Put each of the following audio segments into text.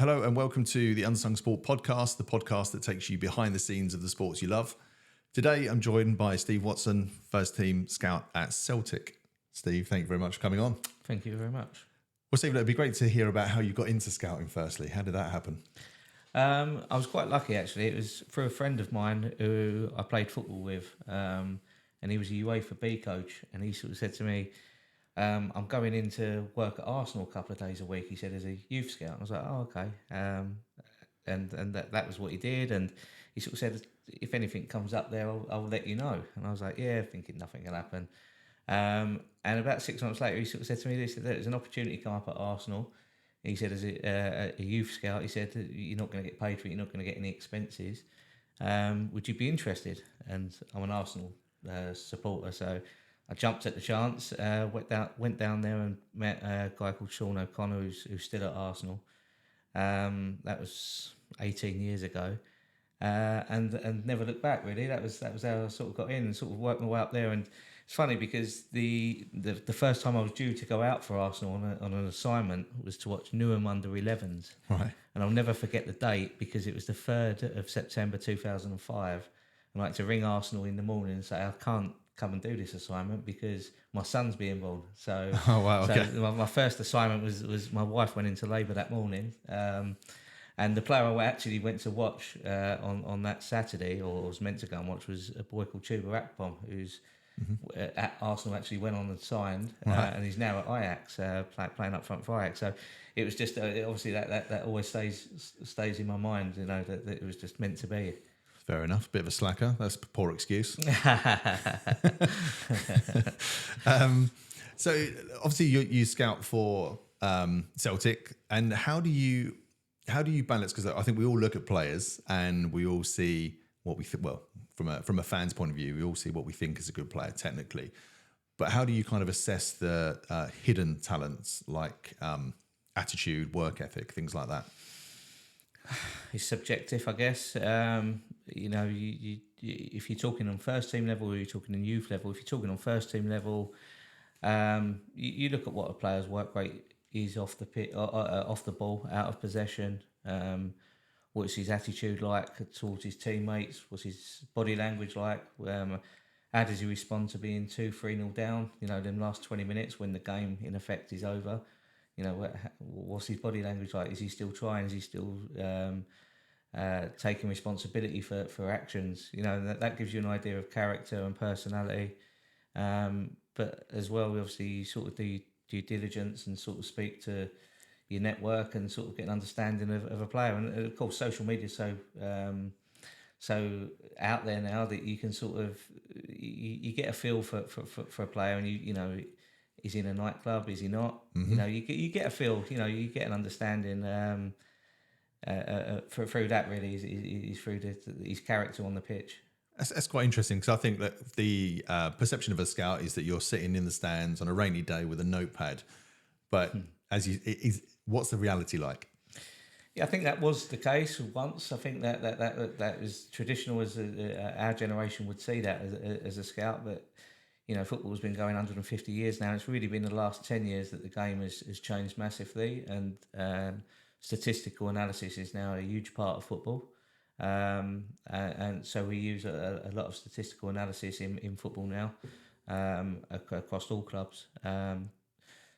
Hello and welcome to the Unsung Sport podcast, the podcast that takes you behind the scenes of the sports you love. Today I'm joined by Steve Watson, first team scout at Celtic. Steve, thank you very much for coming on. Thank you very much. Well, Steve, it'd be great to hear about how you got into scouting firstly. How did that happen? I was quite lucky actually. It was through a friend of mine who I played football with, and he was a UEFA B coach, and he sort of said to me, I'm going in to work at Arsenal a couple of days a week, he said, as a youth scout. And I was like, oh, okay. And that was what he did. And he sort of said, if anything comes up there, I'll let you know. And I was like, yeah, thinking nothing will happen. And about 6 months later, he sort of said to me, there's an opportunity come up at Arsenal. He said, as a youth scout, he said, you're not going to get paid for it, you're not going to get any expenses. Would you be interested? And I'm an Arsenal supporter, so I jumped at the chance, went down there and met a guy called Sean O'Connor, who's still at Arsenal. That was 18 years ago, and never looked back really. That was how I sort of got in and sort of worked my way up there. And it's funny because the first time I was due to go out for Arsenal on an assignment was to watch Newham under-11s. Right. And I'll never forget the date because it was the 3rd of September 2005. And I had to ring Arsenal in the morning and say, I can't come and do this assignment because my son's being born. So, Oh, wow, okay. So my first assignment was my wife went into labour that morning. And the player I actually went to watch on that Saturday, or was meant to go and watch, was a boy called Chuba Akpom, who's at Arsenal, actually went on and signed, and he's now at Ajax, playing up front for Ajax. So it was just obviously that always stays in my mind, you know, that it was just meant to be. Fair enough. Bit of a slacker. That's a poor excuse. So obviously you scout for Celtic, and how do you balance? Because I think we all look at players and we all see what we think. Well, from a fan's point of view, we all see what we think is a good player technically. But how do you kind of assess the hidden talents like attitude, work ethic, things like that? It's subjective, I guess. You know, you if you're talking on first team level or you're talking on youth level, if you're talking on first team level, you look at what a player's work rate is off the pit, off the ball, out of possession. What's his attitude like towards his teammates? What's his body language like? How does he respond to being 2-3-0 down? You know, them last 20 minutes when the game in effect is over. You know, what's his body language like? Is he still trying? Is he still taking responsibility for actions? You know, that gives you an idea of character and personality. But as well, obviously, you sort of do due diligence and sort of speak to your network and sort of get an understanding of a player. And of course, social media is so out there now that you can sort of you get a feel for a player, and you know. Is he in a nightclub? Is he not? Mm-hmm. You know, you get a feel. You know, you get an understanding through that. Really, is through his character on the pitch. That's quite interesting because I think that the perception of a scout is that you're sitting in the stands on a rainy day with a notepad. But what's the reality like? Yeah, I think that was the case once. I think that was traditional as our generation would see that as a scout, but. You know, football's been going 150 years now. It's really been the last 10 years that the game has changed massively, and statistical analysis is now a huge part of football. And so we use a lot of statistical analysis in football now across all clubs.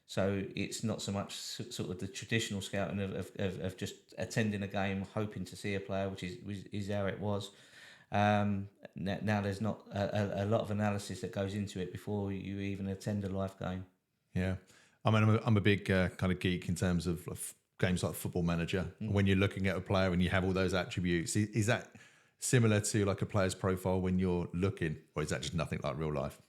So it's not so much sort of the traditional scouting of just attending a game, hoping to see a player, which is how it was. Now there's not a lot of analysis that goes into it before you even attend a live game. Yeah, I mean, I'm a big kind of geek in terms of games like Football Manager. When you're looking at a player and you have all those attributes, is that similar to like a player's profile when you're looking, or is that just nothing like real life?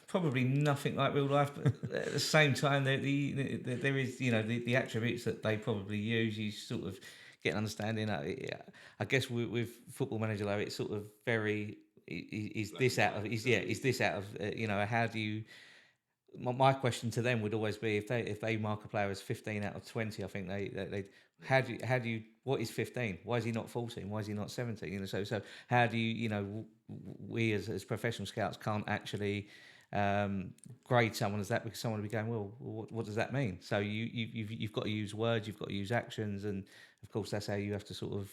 Probably nothing like real life, but at the same time, there is, you know, the attributes that they probably use. You sort of get an understanding. I guess with Football Manager, though, it's sort of very is this out of you know, how do you? My question to them would always be if they mark a player as 15 out of 20, I think they how do you what is 15? Why is he not 14? Why is he not 17? You know, so how do you know, we as professional scouts can't actually grade someone as that, because someone will be going, well, what does that mean? So you've got to use words, you've got to use actions, and of course that's how you have to sort of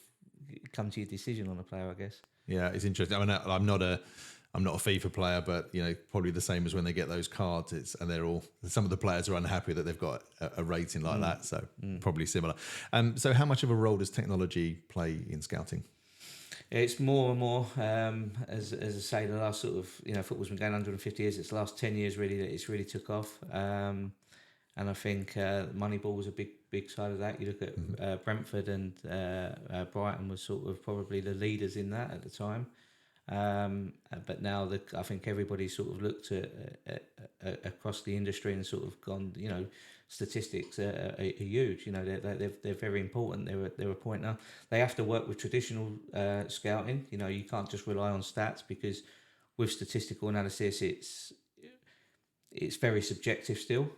come to your decision on a player, I guess. Yeah, it's interesting. I mean, I'm not a FIFA player, but probably the same as when they get those cards. And they're all, some of the players are unhappy that they've got a rating like that. So probably similar. So how much of a role does technology play in scouting? It's more and more, as I say, the last sort of, football's been going 150 years. It's the last 10 years really that it's really took off. And I think Moneyball was a big side of that. You look at Brentford and Brighton was sort of probably the leaders in that at the time. But now I think everybody sort of looked at across the industry and sort of gone, statistics are huge. They're very important. They're a pointer. They have to work with traditional scouting. You can't just rely on stats, because with statistical analysis, it's very subjective still.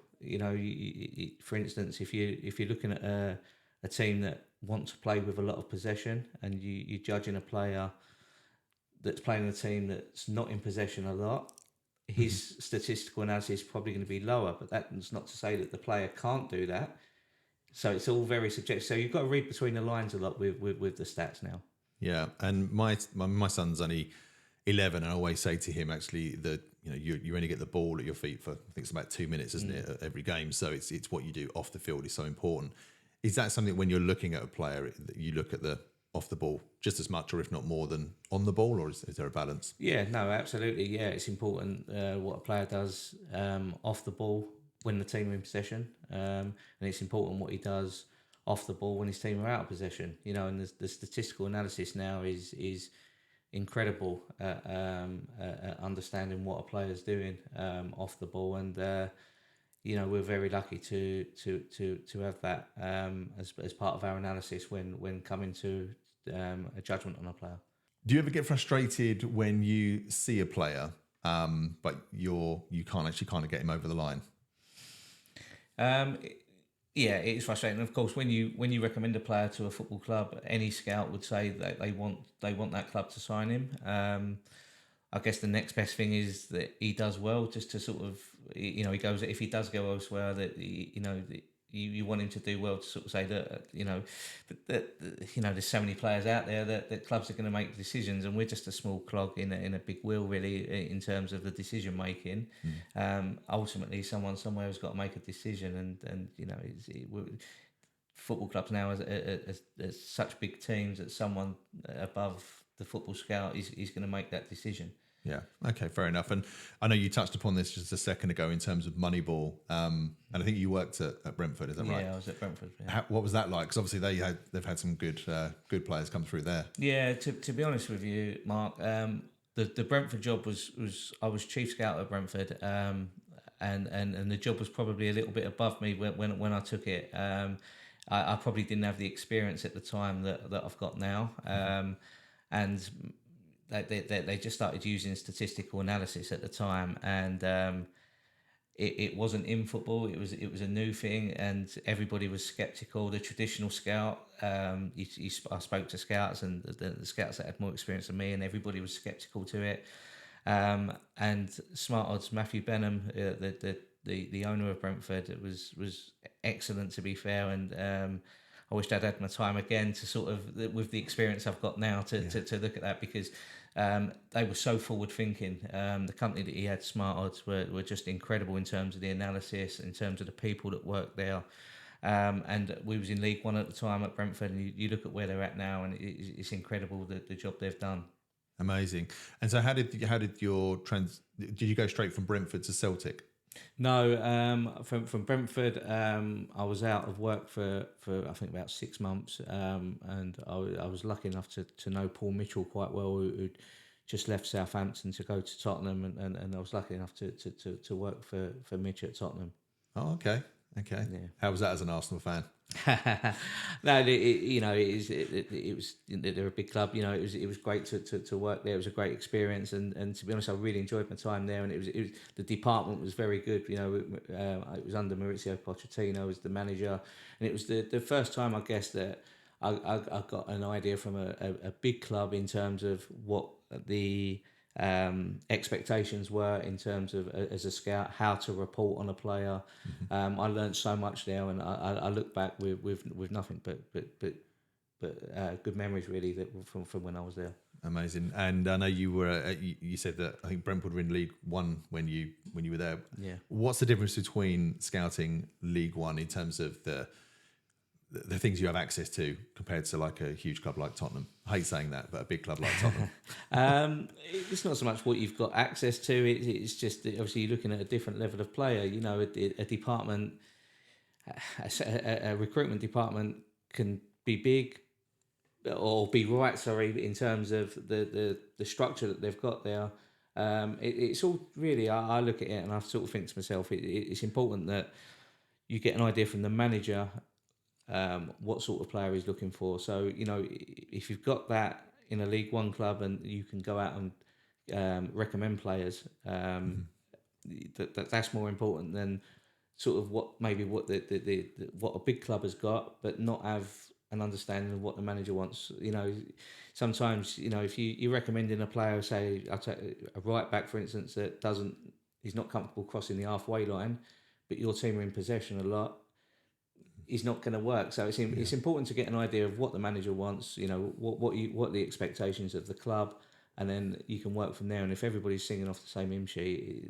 For instance, if you're looking at a team that want to play with a lot of possession, and you're judging a player that's playing a team that's not in possession a lot, his statistical analysis is probably going to be lower. But that's not to say that the player can't do that. So it's all very subjective. So you've got to read between the lines a lot with the stats now. Yeah, and my son's only 11, and I always say to him, actually, that you only get the ball at your feet for, I think it's about 2 minutes, isn't it, every game? So it's what you do off the field is so important. Is that something when you're looking at a player that you look at the off the ball just as much, or if not more, than on the ball, or is there a balance? Yeah, no, absolutely. Yeah, it's important what a player does off the ball when the team are in possession, and it's important what he does off the ball when his team are out of possession. And the statistical analysis now is incredible at understanding what a player's doing off the ball, and we're very lucky to have that as part of our analysis when coming to a judgment on a player. Do you ever get frustrated when you see a player, but you can't actually kind of get him over the line? Yeah, it is frustrating. Of course, when you recommend a player to a football club, any scout would say that they want that club to sign him. I guess the next best thing is that he does well, just to sort of, he goes, if he does go elsewhere, that you want him to do well, to sort of say that there's so many players out there that clubs are going to make decisions, and we're just a small clog in a big wheel, really, in terms of the decision making. Ultimately, someone somewhere has got to make a decision, and football clubs now as such big teams that someone above the football scout is going to make that decision. Yeah. Okay. Fair enough. And I know you touched upon this just a second ago in terms of Moneyball, and I think you worked at Brentford. Is that right? Yeah, I was at Brentford. Yeah. What was that like? Because obviously they've had some good players come through there. Yeah. To be honest with you, Mark, the Brentford job was I was chief scout at Brentford, and the job was probably a little bit above me when I took it. I probably didn't have the experience at the time that I've got now, and they just started using statistical analysis at the time, and it wasn't in football. It was a new thing, and everybody was skeptical. The traditional scout, I spoke to scouts, and the scouts that had more experience than me, and everybody was skeptical to it. And Smart Odds, Matthew Benham, the owner of Brentford, it was excellent, to be fair, and I wished I'd had my time again to sort of, with the experience I've got now, to look at that, because they were so forward thinking. The company that he had, Smart Odds, were just incredible in terms of the analysis, in terms of the people that worked there. And we was in League One at the time at Brentford, and you look at where they're at now, and it's incredible the job they've done. Amazing. And so how did did you go straight from Brentford to Celtic? No, from Brentford, I was out of work for I think about 6 months, and I was lucky enough to know Paul Mitchell quite well, who'd just left Southampton to go to Tottenham, and I was lucky enough to work for Mitch at Tottenham. Oh, okay. Yeah. How was that as an Arsenal fan? No, it was, they're a big club. It was great to work there. It was a great experience, and to be honest, I really enjoyed my time there. And it was the department was very good. It was under Maurizio Pochettino as the manager, and it was the first time, I guess, that I got an idea from a big club in terms of what the expectations were in terms of as a scout, how to report on a player. I learned so much there, and I look back with nothing but good memories really that from when I was there. Amazing. And I know you were. You said that I think Brentford were in League One when you were there. Yeah. What's the difference between scouting League One in terms of the things you have access to compared to like a huge club like Tottenham? I hate saying that, but a big club like Tottenham. It's not so much what you've got access to. It's just that obviously you're looking at a different level of player. You know, a department, a recruitment department can be big or be right. Sorry, in terms of the structure that they've got there. It's all really. I look at it and I sort of think to myself, it's important that you get an idea from the manager. What sort of player he's looking for. So, you know, if you've got that in a League One club and you can go out and recommend players, that's more important than sort of what a big club has got, but not have an understanding of what the manager wants. You know, sometimes, you know, if you're recommending a player, say, I'll take a right back, for instance, that he's not comfortable crossing the halfway line, but your team are in possession a lot, is not going to work. So it's important to get an idea of what the manager wants. You know what the expectations of the club, and then you can work from there. And if everybody's singing off the same hymn sheet,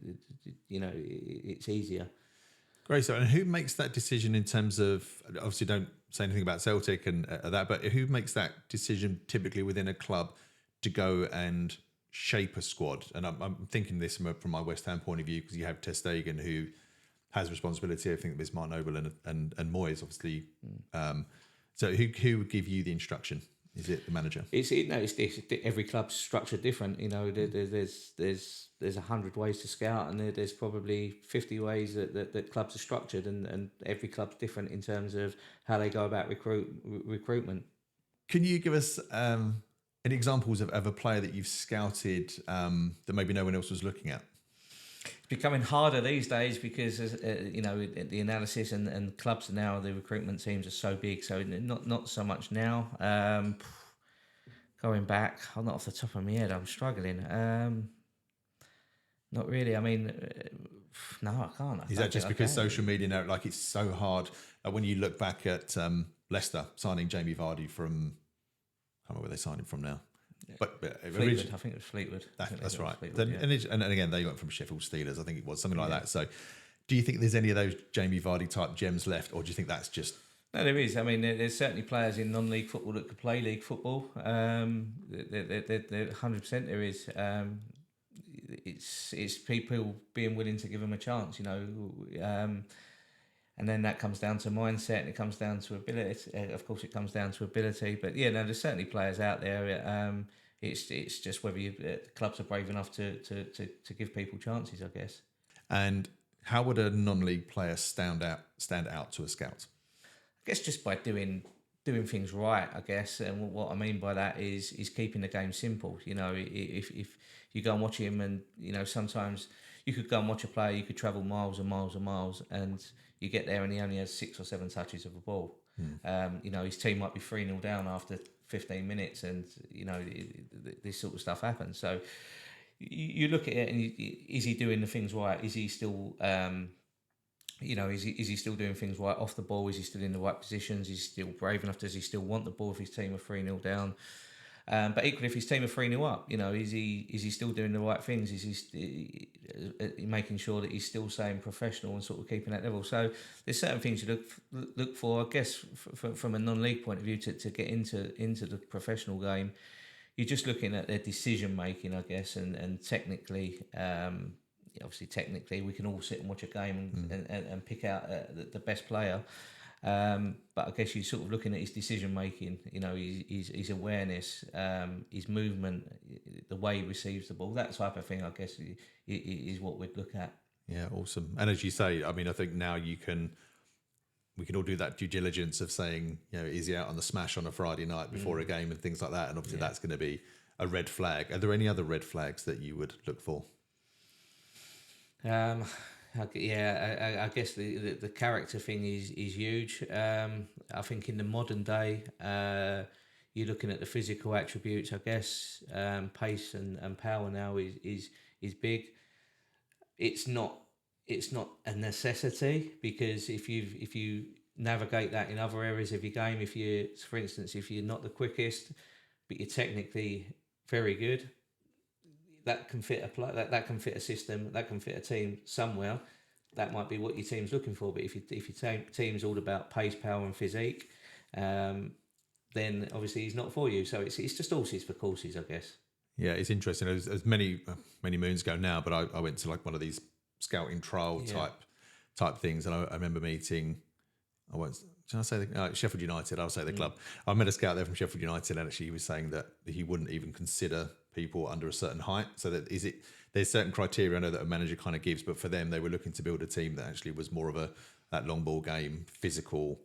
you know it's easier. Great. So, and who makes that decision in terms of, obviously don't say anything about Celtic and that, but who makes that decision typically within a club to go and shape a squad? And I'm thinking this from my West Ham point of view, because you have Ter Stegen, who has responsibility. I think there's Mark Noble and Moyes, obviously. So who would give you the instruction? Is it the manager? It's every club's structured different. You know, there's 100 ways to scout, and there's probably 50 ways that clubs are structured, and every club's different in terms of how they go about recruitment. Can you give us any examples of a player that you've scouted that maybe no one else was looking at? It's becoming harder these days because you know the analysis and clubs now, the recruitment teams are so big, so not so much now. Going back, I'm not off the top of my head, I'm struggling. Not really. I mean, no, I can't. Is that just because social media now, like it's so hard? When you look back at Leicester signing Jamie Vardy from, I can't remember where they signed him from now. But Fleetwood, I think it was Fleetwood. That's right. Fleetwood, and again, they went from Sheffield Steelers, I think it was, something like that. So do you think there's any of those Jamie Vardy type gems left, or do you think that's just... No, there is. I mean, there's certainly players in non-league football that could play league football. There 100% there is. It's people being willing to give them a chance, you know. And then that comes down to mindset, and it comes down to ability. Of course, it comes down to ability. But yeah, no, there's certainly players out there. It's just whether clubs are brave enough to give people chances, I guess. And how would a non-league player stand out to a scout? I guess just by doing things right, I guess. And what I mean by that is keeping the game simple. You know, if you go and watch him, and you know, sometimes you could go and watch a player, you could travel miles and miles and miles, and you get there and he only has 6 or 7 touches of a ball. You know, his team might be 3-0 down after 15 minutes, and you know this sort of stuff happens. So you look at it, and is he doing the things right? Is he still you know, is he still doing things right off the ball? Is he still in the right positions? Is he still brave enough? Does he still want the ball if his team are 3-0 down? But equally, if his team are 3-0 up, you know, is he still doing the right things? Is he making sure that he's still staying professional and sort of keeping that level? So there's certain things you look for, I guess, from a non-league point of view to get into the professional game. You're just looking at their decision making, I guess, and technically. Obviously, technically, we can all sit and watch a game and pick out the best player. But I guess you're sort of looking at his decision making, you know, his awareness, his movement, the way he receives the ball, that type of thing, I guess, is what we'd look at. Yeah, awesome. And as you say, I mean, I think now we can all do that due diligence of saying, you know, is he out on the smash on a Friday night before a game and things like that? And obviously that's going to be a red flag. Are there any other red flags that you would look for? I guess the character thing is huge. I think in the modern day, you're looking at the physical attributes, I guess. Pace and power now is big. It's not a necessity, because if you navigate that in other areas of your game, if you, for instance, if you're not the quickest but you're technically very good, that can fit that can fit a system, that can fit a team somewhere. That might be what your team's looking for. But if your team's all about pace, power, and physique, then obviously he's not for you. So it's just horses for courses, I guess. Yeah, it's interesting. As many moons ago now, but I went to like one of these scouting trial type things, and I remember meeting. I won't. Should I say Sheffield United? I'll say the club. I met a scout there from Sheffield United, and actually he was saying that he wouldn't even consider people under a certain height. So that there's certain criteria I know that a manager kind of gives, but for them they were looking to build a team that actually was more of that long ball game, physical,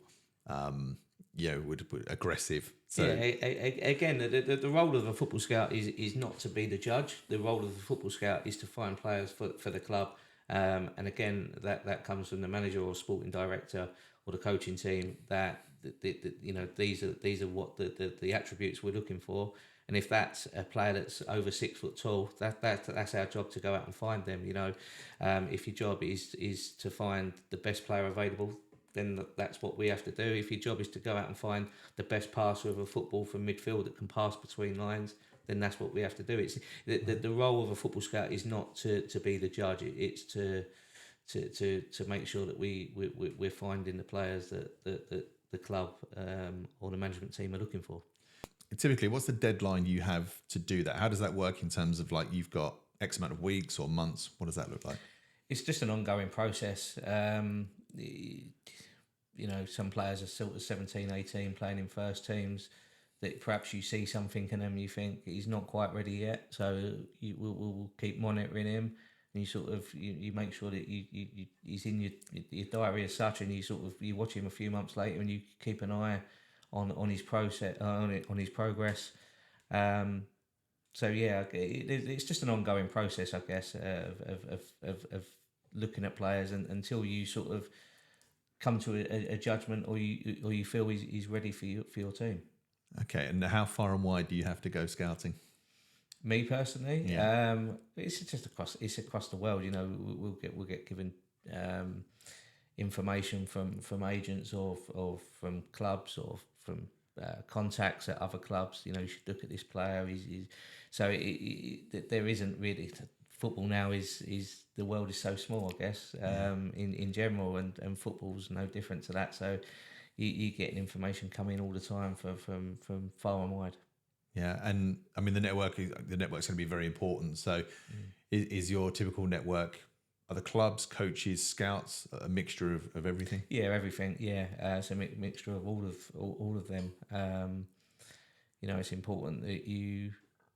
would aggressive. So again, the role of a football scout is not to be the judge. The role of a football scout is to find players for the club. And again, that comes from the manager or sporting director or the coaching team. That these are what the attributes we're looking for. And if that's a player that's over 6 foot tall, that's our job to go out and find them. If your job is to find the best player available, then that's what we have to do. If your job is to go out and find the best passer of a football from midfield that can pass between lines, then that's what we have to do. It's the role of a football scout is not to be the judge. It's to make sure that we're finding the players that the club or the management team are looking for. Typically, what's the deadline you have to do that? How does that work in terms of like you've got X amount of weeks or months? What does that look like? It's just an ongoing process. Some players are sort of 17, 18 playing in first teams that perhaps you see something in them, you think he's not quite ready yet. So we'll keep monitoring him, and you sort of you make sure that he's in your diary as such, and you watch him a few months later, and you keep an eye on his process on his progress. So yeah, it's just an ongoing process, I guess, of looking at players until you sort of come to a judgment, or you feel he's ready for your team. Okay, and how far and wide do you have to go scouting? Me personally, it's just across the world. We'll get given information from agents or from clubs or from contacts at other clubs. You should look at this player. There isn't really. Football now is the world is so small, I guess, in general, and football's no different to that. So you get information coming all the time from far and wide. Yeah, and I mean the network's going to be very important. So is your typical network, are the clubs, coaches, scouts, a mixture of everything? Yeah, everything. Yeah, it's a mixture of all of them. It's important that you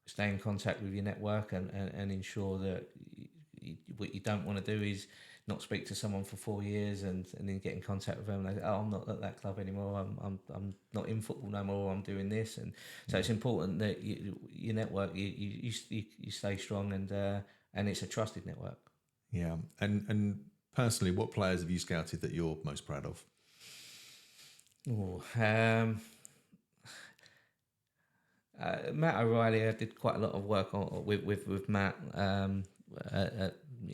stay in contact with your network and ensure that what you don't want to do is not speak to someone for 4 years and then get in contact with them and they say, I'm not at that club anymore, I'm not in football no more, I'm doing this. And so it's important that your network you stay strong and it's a trusted network. Yeah. And personally, what players have you scouted that you're most proud of? Matt O'Reilly, I did quite a lot of work with Matt,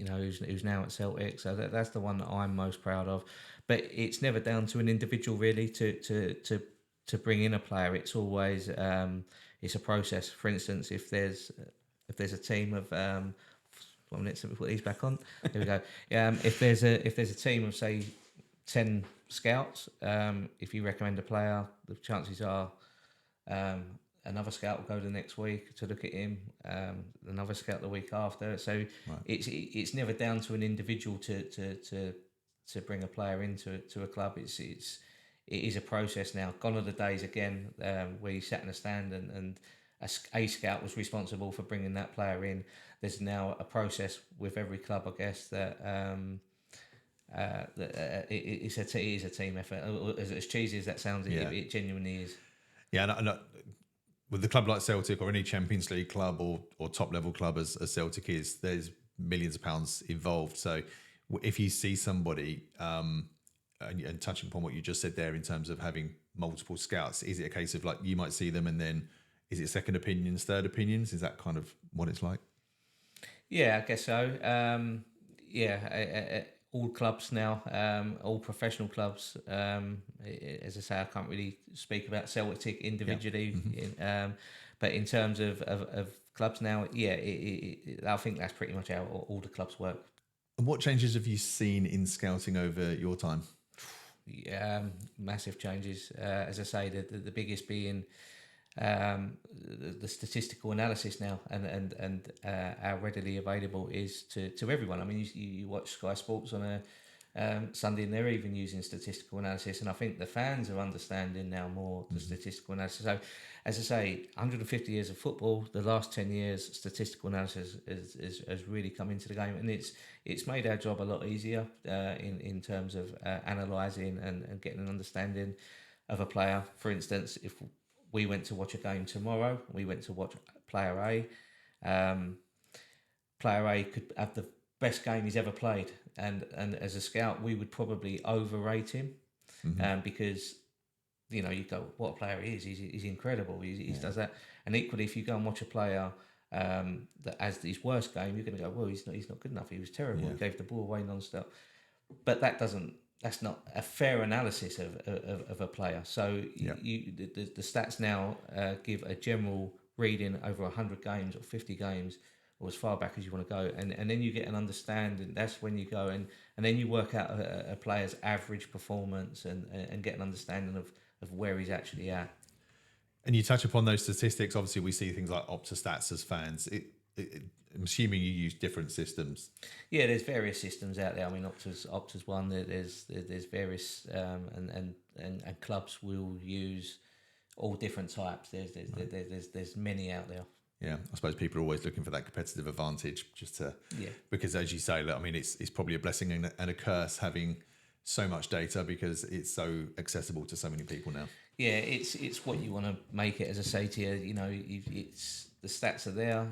who's now at Celtic. So that's the one that I'm most proud of. But it's never down to an individual really to bring in a player. It's always it's a process. For instance, if there's a team of 1 minute, so we put these back on. Here we go. If there's a team of say 10 scouts, if you recommend a player, the chances are another scout will go the next week to look at him. Another scout the week after. So right. It's never down to an individual to bring a player into a club. It is a process now. Gone are the days again where you sat in a stand and a scout was responsible for bringing that player in. There's now a process with every club, I guess, that it is a team effort. As cheesy as that sounds, it genuinely is. Yeah, and with a club like Celtic or any Champions League club or top level club as Celtic is, there's millions of pounds involved. So if you see somebody, and touching upon what you just said there in terms of having multiple scouts? Is it a case of like you might see them and then is it second opinions, third opinions? Is that kind of what it's like? Yeah, I guess so. All clubs now, all professional clubs. As I say, I can't really speak about Celtic individually, but in terms of clubs now, I think that's pretty much how all the clubs work. And what changes have you seen in scouting over your time? Massive changes. As I say, the biggest being the statistical analysis now, and how readily available is to everyone. I mean, you watch Sky Sports on a Sunday, and they're even using statistical analysis, and I think the fans are understanding now more the statistical analysis. So, as I say, 150 years of football, the last 10 years, statistical analysis has really come into the game, and it's made our job a lot easier in terms of analysing and getting an understanding of a player. For instance, if we went to watch a game tomorrow, we went to watch player A. Player A could have the best game he's ever played, and as a scout, we would probably overrate him, because you go, what a player he is. He's incredible. He does that. And equally, if you go and watch a player that has his worst game, you're going to go, well, he's not good enough. He was terrible. Yeah. He gave the ball away non-stop. But that's not a fair analysis of a player. So the stats now give a general reading over 100 games or 50 games, or as far back as you want to go, and then you get an understanding. That's when you go and then you work out a player's average performance and get an understanding of where he's actually at. And you touch upon those statistics. Obviously, we see things like Opta as fans. I'm assuming you use different systems. Yeah, there's various systems out there. I mean, Opta's one. There's various and clubs will use all different types. There's many out there. Yeah, I suppose people are always looking for that competitive advantage, because as you say, I mean, it's probably a blessing and a curse having so much data because it's so accessible to so many people now. Yeah, it's what you want to make it. As I say to you, it's the stats are there.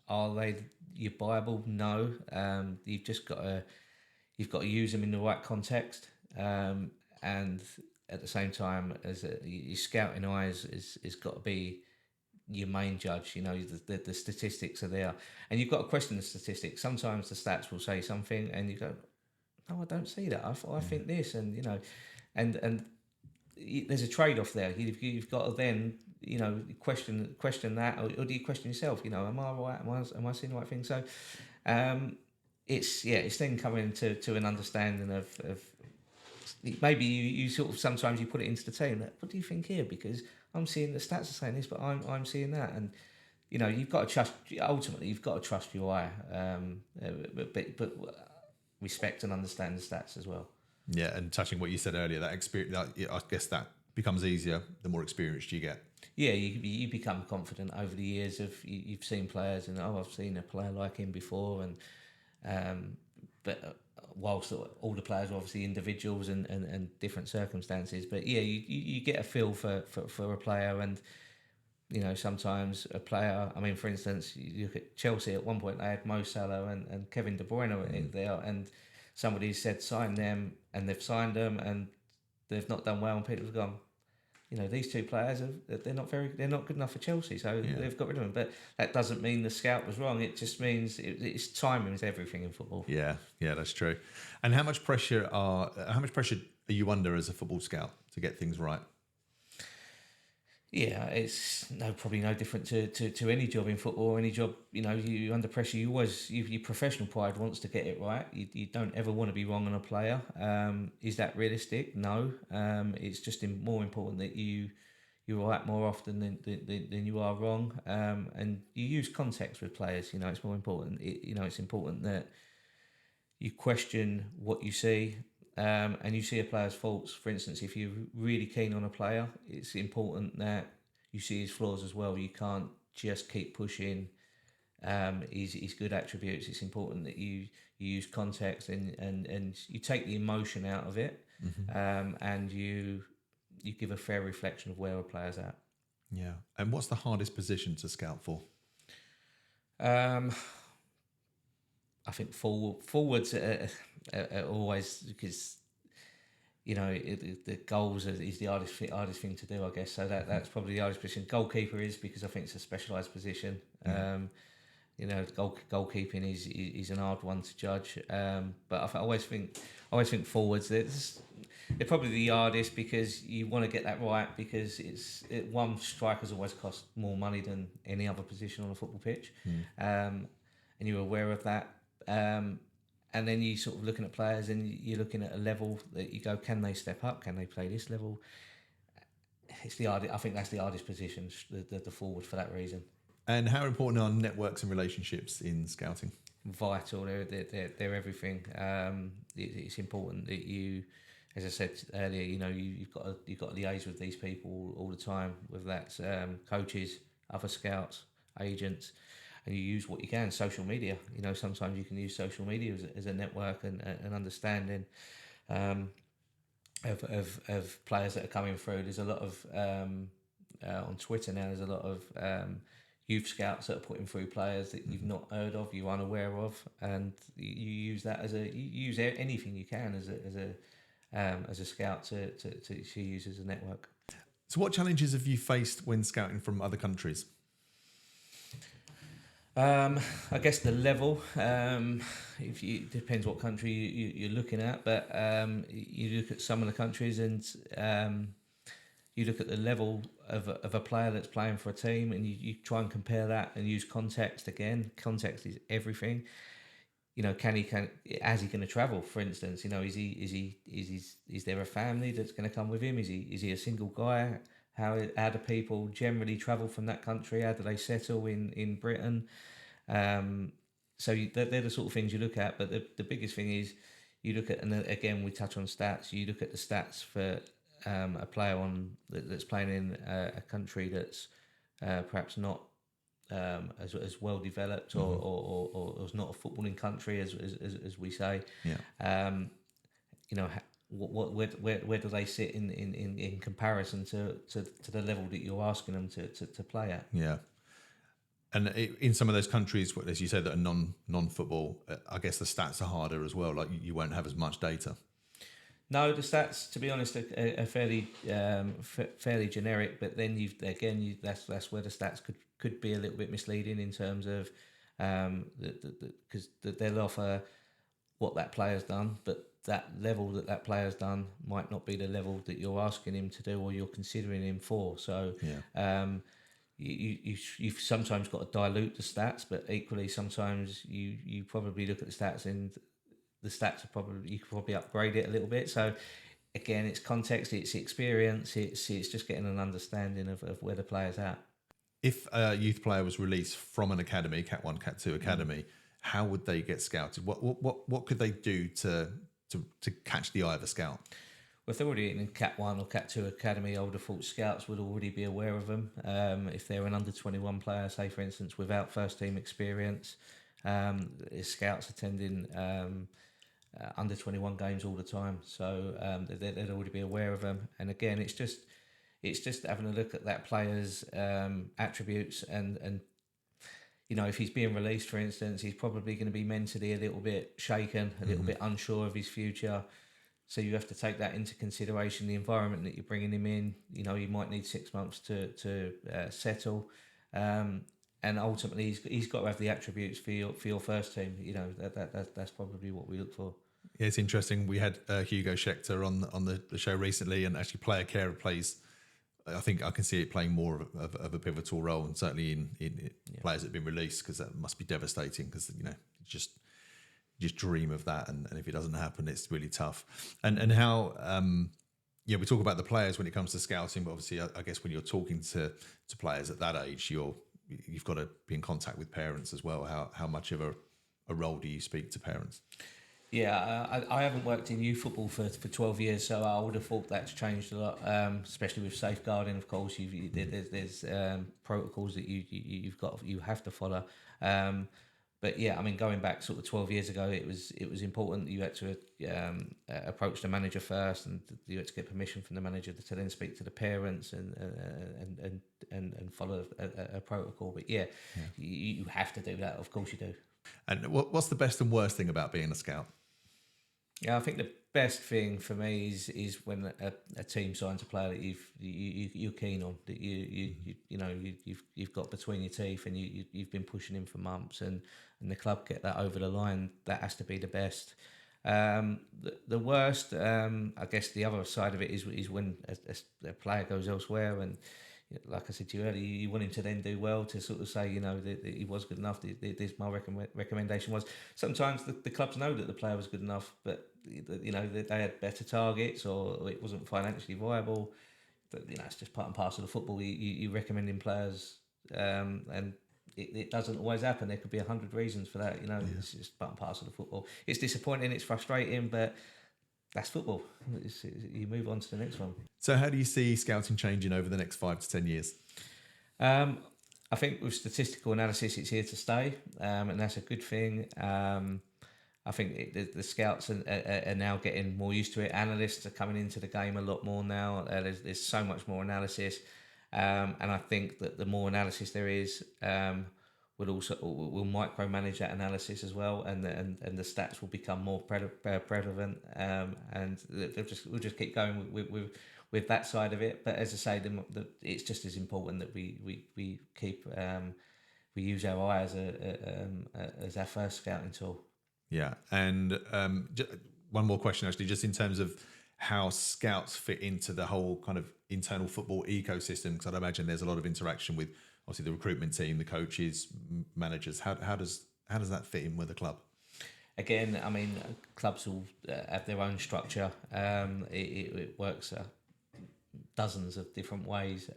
Are they your Bible? No. You've just got to use them in the right context, and at the same time, your scouting eyes is got to be your main judge. The statistics are there, and you've got to question the statistics. Sometimes the stats will say something, and you go, "No, I don't see that. I think this," and and there's a trade-off there. You've got to then question that, or do you question yourself? Am I right? Am I seeing the right thing? So it's then coming to an understanding of maybe you sort of sometimes you put it into the team. What do you think here? Because I'm seeing the stats are saying this, but I'm seeing that, and you've got to trust. Ultimately, you've got to trust your eye, but respect and understand the stats as well. Yeah, and touching what you said earlier, that experience, I guess that becomes easier the more experienced you get. Yeah, you become confident over the years of you've seen players, and I've seen a player like him before, and but whilst all the players are obviously individuals and different circumstances, but yeah, you get a feel for a player, and sometimes a player. I mean, for instance, you look at Chelsea at one point; they had Mo Salah and Kevin De Bruyne there, and somebody said sign them, and they've signed them, and they've not done well, and people have gone, these two players they're not good enough for Chelsea, so they've got rid of them. But that doesn't mean the scout was wrong. It just means it's timing is everything in football. Yeah, that's true. And how much pressure are you under as a football scout to get things right? Yeah, it's probably no different to any job in football. Any job, you under pressure. Your professional pride wants to get it right. You don't ever want to be wrong on a player. Is that realistic? No. It's just more important that you're right more often than you are wrong. And you use context with players. It's more important. It's important that you question what you see. And you see a player's faults. For instance, if you're really keen on a player, it's important that you see his flaws as well. You can't just keep pushing his good attributes. It's important that you use context and you take the emotion out of it, and you give a fair reflection of where a player's at. Yeah. And what's the hardest position to scout for? I think forwards are always, because the goals is the hardest thing to do, I guess. So that's probably the hardest position. Goalkeeper is, because I think it's a specialised position. Goalkeeping is an hard one to judge. But I always think forwards. They're probably the hardest, because you want to get that right, because one strikers always cost more money than any other position on a football pitch, and you're aware of that. And then you sort of looking at players, and you're looking at a level that you go, can they step up? Can they play this level? I think that's the hardest position, the forward, for that reason. And how important are networks and relationships in scouting? Vital. They're everything. It's important that you, as I said earlier, you've got to liaise with these people all the time, whether that's coaches, other scouts, agents. And you use what you can. Social media, sometimes you can use social media as a network and understanding of players that are coming through. There's a lot of on Twitter now. There's a lot of youth scouts that are putting through players that you've not heard of, you're unaware of, and you use that you use anything you can as a scout to use as a network. So, what challenges have you faced when scouting from other countries? I guess the level, depends what country you're looking at, but you look at some of the countries, and you look at the level of a player that's playing for a team, and you try and compare that and use context again. Context is everything. How's he going to travel? For instance, is there a family that's going to come with him? Is he a single guy? How do people generally travel from that country? How do they settle in Britain? So they're the sort of things you look at. But the biggest thing is you look at, and again we touch on stats. You look at the stats for a player that's playing in a country that's perhaps not as well developed, or is not a footballing country as we say. Yeah. Where do they sit in comparison to the level that you're asking them to play at? Yeah. And in some of those countries, as you said, that are non-football, I guess the stats are harder as well. Like you won't have as much data. No, the stats, to be honest, are fairly generic. But then that's where the stats could be a little bit misleading in terms of because they'll offer what that player's done, but that level that player's done might not be the level that you're asking him to do or you're considering him for. So you've sometimes got to dilute the stats, but equally sometimes you probably look at the stats, and the stats are you could probably upgrade it a little bit. So again, it's context, it's experience, it's just getting an understanding of where the player's at. If a youth player was released from an academy, Cat 1, Cat 2 academy, how would they get scouted? What could they do to catch the eye of a scout? Well, if they're already in Cat 1 or Cat 2 academy, I would have thought scouts would already be aware of them. If they're an under-21 player, say for instance, without first team experience, scouts attending under-21 games all the time, so they'd already be aware of them. And again, it's just having a look at that player's attributes, and if he's being released, for instance, he's probably going to be mentally a little bit shaken, a little bit unsure of his future. So you have to take that into consideration, the environment that you're bringing him in. You might need 6 months to settle, and ultimately he's got to have the attributes for your first team. That's probably what we look for. Yeah, it's interesting. We had Hugo Schechter on the show recently, and actually player care plays. I think I can see it playing more of a pivotal role, and certainly in players that have been released, because that must be devastating. Because just dream of that, and if it doesn't happen, it's really tough. And how we talk about the players when it comes to scouting, but obviously I guess when you're talking to players at that age, you've got to be in contact with parents as well. How much of a role do you speak to parents? Yeah, I haven't worked in youth football for 12 years, so I would have thought that's changed a lot, especially with safeguarding. Of course, there's protocols that you have to follow. But yeah, I mean, going back sort of 12 years ago, it was important that you had to approach the manager first, and you had to get permission from the manager to then speak to the parents and follow a protocol. But you have to do that. Of course, you do. And what's the best and worst thing about being a scout? Yeah, I think the best thing for me is when a team signs a player that you're keen on, that you've got between your teeth, and you've been pushing him for months, and the club get that over the line. That has to be the best. The worst, I guess, the other side of it is when a player goes elsewhere, and like I said to you earlier, you want him to then do well, to sort of say, that he was good enough. This my recommendation was. Sometimes the clubs know that the player was good enough, but that they had better targets, or it wasn't financially viable. But it's just part and parcel of football. You recommending players, and it doesn't always happen. There could be 100 reasons for that. It's just part and parcel of football. It's disappointing. It's frustrating, but that's football. You move on to the next one. So how do you see scouting changing over the next 5 to 10 years? I think with statistical analysis, it's here to stay, and that's a good thing. I think the scouts are now getting more used to it. Analysts are coming into the game a lot more now. There's so much more analysis, and I think that the more analysis there is, will micromanage that analysis as well, and the stats will become more prevalent, and we'll just keep going with that side of it. But as I say, it's just as important that we keep we use our eye as our first scouting tool. Yeah, and one more question, actually, just in terms of how scouts fit into the whole kind of internal football ecosystem, because I'd imagine there's a lot of interaction with obviously the recruitment team, the coaches, managers. How does that fit in with the club? Again, I mean, clubs will have their own structure. It works dozens of different ways.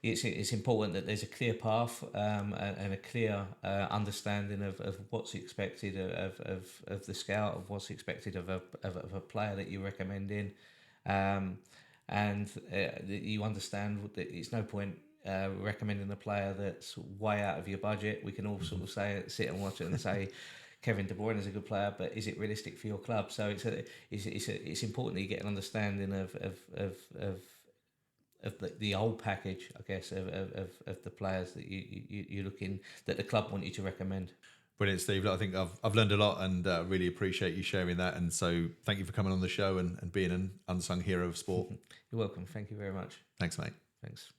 It's important that there's a clear path, and a clear understanding of what's expected of the scout, of what's expected of a player that you're recommending, and you understand that it's no point recommending a player that's way out of your budget. We can all sort of sit and watch it and say Kevin De Bruyne is a good player, but is it realistic for your club? So it's important that you get an understanding of the whole package, I guess, of the players that you're looking, that the club want you to recommend. Brilliant, Steve. I think I've learned a lot, and really appreciate you sharing that. And so thank you for coming on the show and being an unsung hero of sport. You're welcome. Thank you very much. Thanks, mate. Thanks.